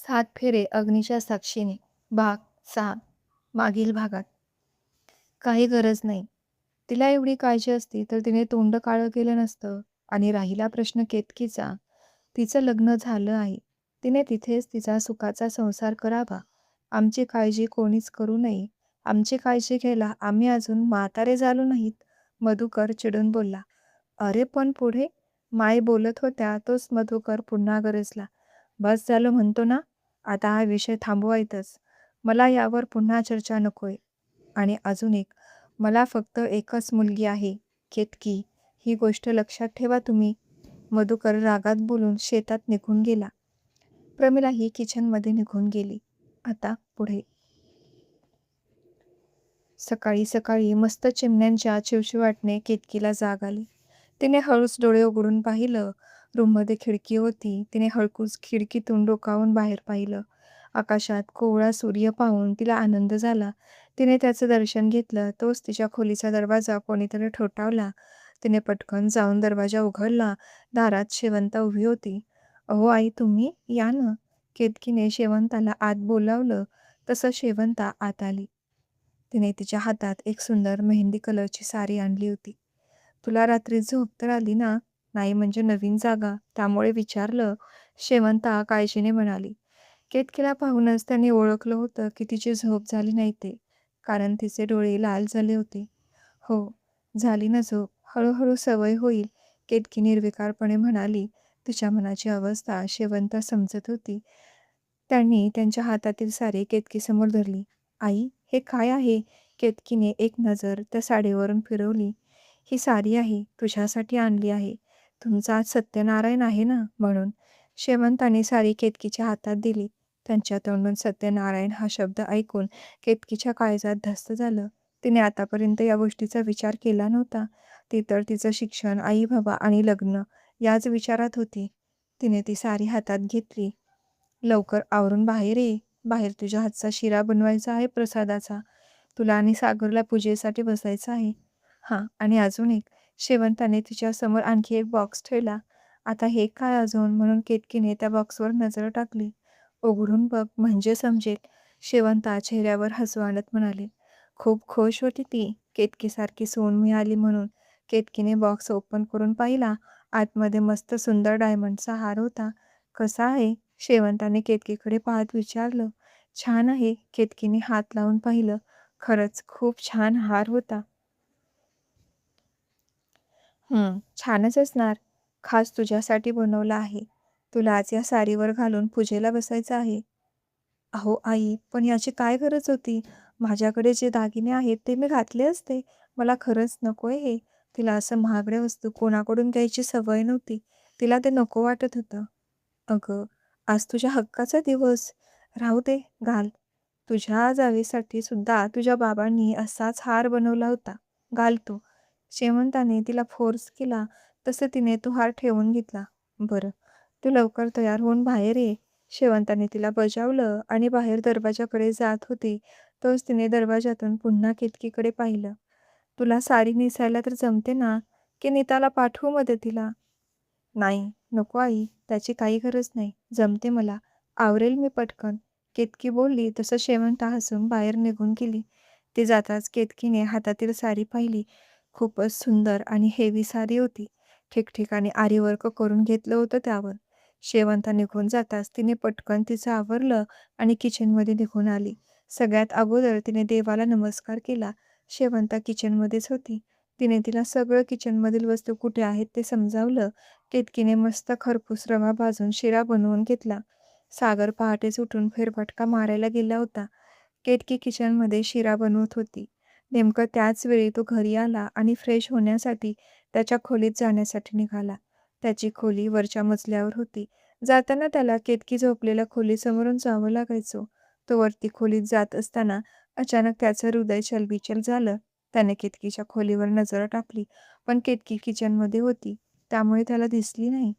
सात फेरे अग्नीच्या साक्षीने भाग 6 मागील भागात. काही गरज नाही. तिला एवढी काळजी असती तर तिने तोंड काळं केलं नसतं. आणि राहिला प्रश्न केतकीचा, तिचं लग्न झालं आहे. तिने तिथेच तिचा सुखाचा संसार करावा. आमची काळजी कोणीच करू नये. आमची काळजी घ्यायला आम्ही अजून म्हातारे झालो नाहीत. मधुकर चिडून बोलला. अरे पण पुढे? माई बोलत होत्या तोच मधुकर पुन्हा गरजला. बस झालं म्हणतो ना. आता हा विषय थांबवायचाच. मला यावर पुन्हा चर्चा नकोय. आणि अजून एक, मला फक्त एकच मुलगी आहे, केतकी. ही गोष्ट लक्षात ठेवा तुम्ही. मधुकर रागात बोलून शेतात निघून गेला. प्रमिला ही किचनमध्ये निघून गेली. आता पुढे. सकाळी सकाळी मस्त चिमण्यांच्या चिवचिवाटने केतकीला जाग आली. तिने हळूच डोळे उघडून पाहिलं. रूममध्ये खिडकी होती. तिने हळूच खिडकीतून डोकावून बाहेर पाहिलं. आकाशात कोवळा सूर्य पाहून तिला आनंद झाला. तिने त्याचं दर्शन घेतलं. तोच तिच्या खोलीचा दरवाजा कोणीतरी ठोठावला. तिने पटकन जाऊन दरवाजा उघडला. दारात शेवंता उभी होती. अहो आई, तुम्ही या ना. केतकीने शेवंताला आत बोलावलं. तसं शेवंता आत आली. तिने तिच्या हातात एक सुंदर मेहंदी कलरची साडी आणली होती. तुला रात्री झोप तर आली ना? नाही म्हणजे नवीन जागा, त्यामुळे विचारलं, शेवंता काळजीने म्हणाली. केतकीला पाहूनच त्यांनी ओळखलं होतं की तिची झोप झाली नाही ते, कारण तिचे डोळे लाल झाले होते. हो, झाली ना झोप. हळूहळू सवय होईल, केतकी निर्विकारपणे म्हणाली. तिच्या मनाची अवस्था शेवंता समजत होती. त्यांनी त्यांच्या हातातील साडी केतकीसमोर धरली. आई, हे काय आहे? केतकीने एक नजर त्या साडीवरून फिरवली. ही साडी आहे, तुझ्यासाठी आणली आहे. तुमचा आज सत्यनारायण आहे ना, म्हणून. शेवंताने साडी केतकीच्या हातात दिली. त्यांच्या तोंडून सत्यनारायण हा शब्द ऐकून केतकीच्या काळजात धस्त झालं. तिने आतापर्यंत या गोष्टीचा विचार केला नव्हता. ती तर तिचं शिक्षण, आई बाबा आणि लग्न याच विचारात होती. तिने ती साडी हातात घेतली. लवकर आवरून बाहेर ये. बाहेर तुझ्या हातचा शिरा बनवायचा आहे प्रसादाचा. तुला आणि सागरला पूजेसाठी बसायचं आहे. हां, आणि अजून एक. शेवंताने तिच्यासमोर आणखी एक बॉक्स ठेवला. आता हे काय अजून, म्हणून केतकीने त्या बॉक्सवर नजर टाकली. उघडून बघ म्हणजे समजेल. शेवंता चेहऱ्यावर हसू आणत म्हणाले. खूप खुश होती ती, केतकीसारखी सून मिळाली म्हणून. केतकीने बॉक्स ओपन करून पाहिला. आतमध्ये मस्त सुंदर डायमंडचा हार होता. कसा आहे? शेवंताने केतकीकडे पाहत विचारलं. छान आहे, केतकीने हात लावून पाहिलं. खरंच खूप छान हार होता. छानच असणार. खास तुझ्यासाठी बनवला आहे. तुला आज या साडीवर घालून पूजेला बसायचं आहे. अहो आई, पण याची काय गरज होती? माझ्याकडे जे दागिने आहेत ते मी घातले असते. मला खरंच नकोय हे. तिला असं महागड्या वस्तू कोणाकडून घ्यायची सवय नव्हती. तिला ते नको वाटत होतं. अगं, आज तुझ्या हक्काचा दिवस. राहू दे, घाल. तुझ्या जावेसाठी सुद्धा तुझ्या बाबांनी असाच हार बनवला होता. घाल तू. शेवंताने तिला फोर्स केला. तसं तिने तो हार ठेवून घेतला. बरं, तू लवकर तयार होऊन बाहेर ये. शेवंताने तिला बजावलं आणि बाहेर दरवाजाकडे जात होती. तोच तिने दरवाजातून पुन्हा केतकीकडे पाहिलं. तुला साडी नेसायला तर जमते ना? की नीताला पाठवू मदतीला? नाही, नको आई, त्याची काही गरज नाही. जमते मला. आवरेल मी पटकन. केतकी बोलली तसं शेवंता हसून बाहेर निघून गेली. ती जाताच केतकीने हातातील साडी पाहिली. खूपच सुंदर आणि हेवी साडी होती. ठिकठिकाणी आरीवर्क करून घेतलं होतं त्यावर. शेवंता निघून जाताच तिने पटकन तिचं आवरलं आणि किचनमध्ये निघून आली. सगळ्यात अगोदर तिने देवाला नमस्कार केला. शेवंता किचनमध्येच होती. तिला सगळं किचनमधील वस्तू कुठे आहेत ते समजावलं. केतकीने मस्त खरपूस रवा भाजून शिरा बनवून घेतला. सागर पहाटेच उठून फेरफटका मारायला गेला होता. केतकी किचनमध्ये शिरा बनवत होती. नेमकं त्याच वेळी तो घरी आला आणि फ्रेश होण्यासाठी त्याच्या खोलीत जाण्यासाठी निघाला. त्याची खोली वरच्या मजल्यावर होती. जाताना त्याला केतकी झोपलेल्या खोलीसमोरून जावं लागायचं. तो वरती खोलीत जात असताना अचानक त्याचं हृदय चलबिचल झालं. त्याने केतकीच्या खोलीवर नजर टाकली, पण केतकी किचनमध्ये होती, त्यामुळे त्याला दिसली नाही.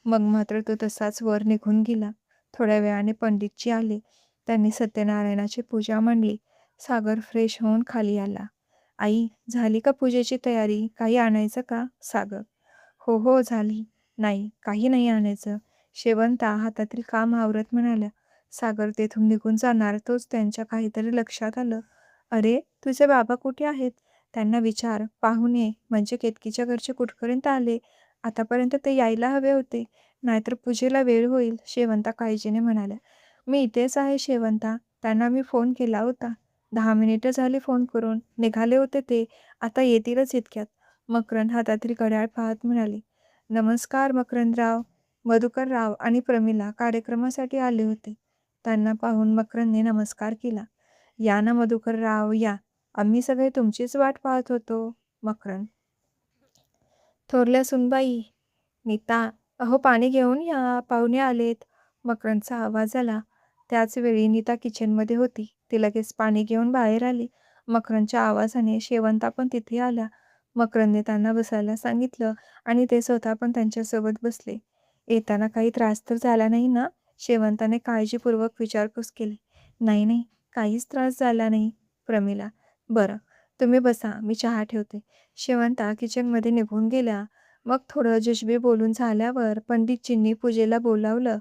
मग मात्र तो तसाच वर निघून गेला. थोड्या वेळाने पंडितजी आले. त्यांनी सत्यनारायणाची पूजा मांडली. सागर फ्रेश होऊन खाली आला. आई, झाली का पूजेची तयारी? काही आणायचं का? सागर. हो हो, झाली. नाही, काही नाही आणायचं. शेवंता हातातील काम आवरत म्हणाल्या. सागर तेथून निघून जाणार तोच त्यांच्या काहीतरी लक्षात आलं. "अरे, तुझे बाबा कुठे आहेत?" त्यांना विचार. "पाहुणे म्हणजे केतकीच्या घरचे कुठपर्यंत आले? आतापर्यंत ते यायला हवे होते, नाहीतर पूजेला वेळ होईल," शेवंता काळजीने म्हणाल्या. "मी इथेच आहे शेवंता. त्यांना मी फोन केला होता. 10 मिनिटं झाली फोन करून. निघाले होते ते. आता येतीलच इतक्यात." मकरंद हातातील घड्याळ पाहत म्हणाले. "नमस्कार मकरंदराव." मधुकरराव आणि प्रमिला कार्यक्रमासाठी आले होते. त्यांना पाहून मकरंदने नमस्कार केला. "या ना मधुकरराव, या. आम्ही सगळे तुमचीच वाट पाहत होतो." मकरंद. "थोरल्या सुनबाई, नीता, अहो पाणी घेऊन या, पाहुणे आलेत." मकरंदचा आवाज आला. त्याच वेळी नीता किचनमध्ये होती. ती लगेच पाणी घेऊन बाहेर आली. मकरंदच्या आवाजाने शेवंता पण तिथे आल्या. मकरंदने त्यांना बसायला सांगितलं आणि ते स्वतः पण त्यांच्यासोबत बसले. "येताना काही त्रास तर झाला नाही ना?" शेवंताने काळजीपूर्वक विचारपूस केली. "नाही, नाही, काहीच त्रास झाला नाही." प्रमिला. "बरं, तुम्ही बसा, मी चहा ठेवते." शेवंता किचनमध्ये निघून गेल्या. मग थोडं जुजबी बोलून झाल्यावर पंडितजींनी पूजेला बोलावलं.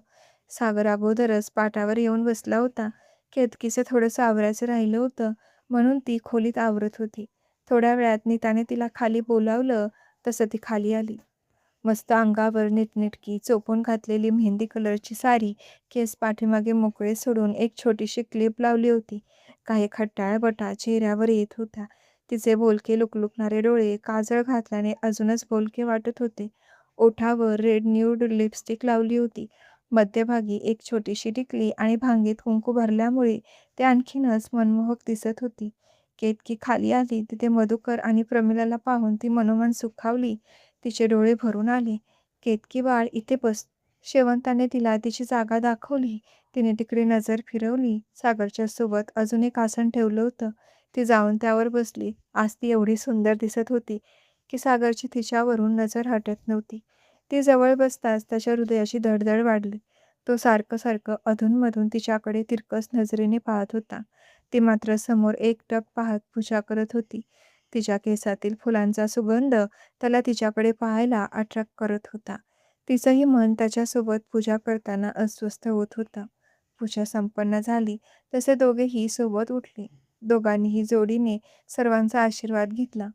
सागर अगोदरच पाटावर येऊन बसला होता. केतकीचं थोडंसं आवरायचं राहिलं होतं, म्हणून ती खोलीत आवरत होती. थोड्या वेळात नीताने तिला खाली बोलावलं तसं ती खाली आली. मस्त अंगावर नीटनेटकी चोपून घातलेली मेहंदी कलरची साडी, केस पाठीमागे मोकळे सोडून एक छोटीशी क्लिप लावली होती. काही खट्टाळ बटा चेहऱ्यावर येत होत्या. तिचे बोलके लुकलुकणारे डोळे काजळ घातल्याने अजूनच बोलके वाटत होते. ओठावर रेड न्यूड लिपस्टिक लावली होती. मध्यभागी एक छोटीशी टिकली आणि भांगेत कुंकू भरल्यामुळे ते आणखीनच मनमोहक दिसत होती. केतकी खाली आली. तिथे मधुकर आणि प्रमिलाला पाहून ती मनोमन सुखावली. तिचे डोळे भरून आले. "केतकी बाळ, इथे बस." शेवंताने तिला तिची जागा दाखवली. तिने तिकडे नजर फिरवली. सागरच्या सोबत अजून एक आसन ठेवलं होतं. ती जाऊन त्यावर बसली. आज ती एवढी सुंदर दिसत होती की सागरची तिच्यावरून नजर हटत नव्हती. ती जवळ बसताच त्याच्या हृदयाची धडधड वाढली. तो सारखं सारखं अधूनमधून तिच्याकडे तिरकस नजरेने पाहत होता. ती मात्र समोर एकटक पाहत पूजा करत होती. तिच्या केसातील फुलांचा सुगंध त्याला तिच्याकडे पाहायला अट्रॅक्ट करत होता. तिचंही मन त्याच्यासोबत पूजा करताना अस्वस्थ होत होतं. पूजा संपन्न झाली तसे दोघेही सोबत उठले. दोघांनीही जोडीने सर्वांचा आशीर्वाद घेतला.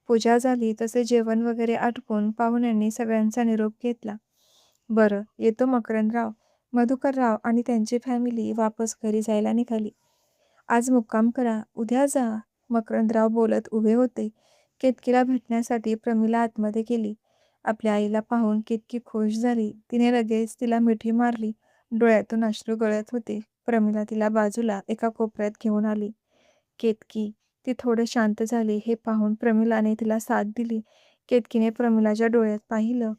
पूजा झाली तसे जेवण वगैरे आटपून पाहुण्यांनी सगळ्यांचा निरोप घेतला. "बरं, येतो मकरंदराव." मधुकरराव आणि त्यांची फॅमिली वापस घरी जायला निघाली. "आज मुक्काम करा, उद्या जा." मकरंदराव बोलत उभे होते. केतकीला भेटण्यासाठी प्रमिला आतमध्ये गेली. आपल्या आईला पाहून केतकी खुश झाली. तिने लगेच तिला मिठी मारली. डोळ्यातून अश्रू गळत होते. प्रमिला तिला बाजूला एका कोपऱ्यात घेऊन आली. "केतकी." ती थोडं शांत झाली हे पाहून प्रमिलाने तिला साथ दिली. केतकीने प्रमिलाच्या डोळ्यात पाहिलं.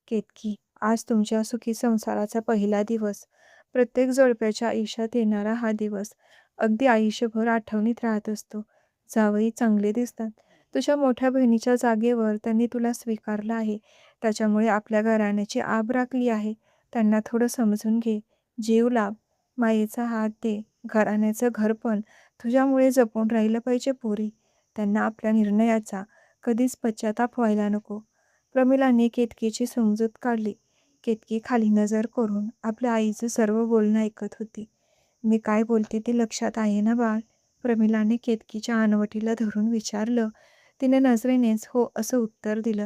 "केतकी, आज तुमच्या सुखी संसाराचा पहिला दिवस. प्रत्येक जोडप्याच्या आयुष्यात येणारा हा दिवस अगदी आयुष्यभर आठवणीत राहत असतो. जावई चांगले दिसतात. तुझ्या मोठ्या बहिणीच्या जागेवर त्यांनी तुला स्वीकारलं आहे. त्याच्यामुळे आपल्या घराण्याची आब राखली आहे. त्यांना थोडं समजून घे. जीव लाभ. मायेचा हात दे. घराण्याचं घरपण तुझ्यामुळे जपून राहिलं पाहिजे पोरी. त्यांना आपल्या निर्णयाचा कधीच पश्चाताप व्हायला नको." प्रमिलाने केतकीची समजूत काढली. केतकी खाली नजर करून आपल्या आईचं सर्व बोलणं ऐकत होती. "मी काय बोलते ते लक्षात आहे ना बाळ?" प्रमिलाने केतकीच्या हनवटीला धरून विचारलं. तिने नजरेनेच हो असं उत्तर दिलं.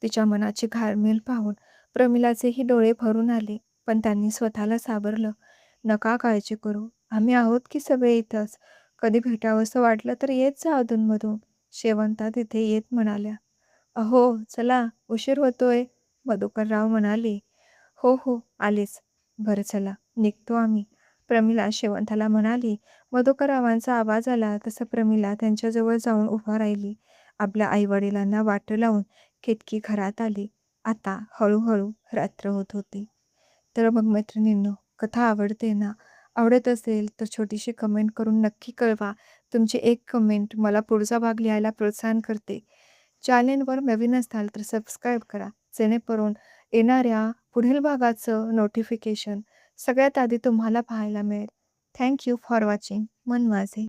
तिच्या मनाची घालमेल पाहून प्रमिलाचेही डोळे भरून आले, पण त्यांनी स्वतःला सावरलं. "नका काळजी करू. आम्ही आहोत की सगळे इथंच. कधी भेटावंसं वाटलं तर येत जा अधूनमधून." शेवंता तिथे येत म्हणाल्या. "अहो, चला, उशीर होतोय." मधुकरराव म्हणाले. "हो, हो, आलेच." "बरं चला, निघतो आम्ही." प्रमिला शेवंताला म्हणाली. मधुकररावांचा आवाज आला तसं प्रमिला त्यांच्याजवळ जाऊन उभा राहिली. आपल्या आईवडिलांना वाट लावून केतकी घरात आली. आता हळूहळू रात्र होत होती. तर मग मैत्रिणींनो, कथा आवडते ना? आवडत असेल तर छोटीशी कमेंट करून नक्की कळवा. तुमची एक कमेंट मला पुढचा भाग लिहायला प्रोत्साहन करते. चॅनेलवर नवीन असाल तर सबस्क्राईब करा, जेणेकरून येणाऱ्या पुढील भागाचं नोटिफिकेशन सगळ्यात आधी तुम्हाला पाहायला मिळेल. Thank you for watching. मन माझे.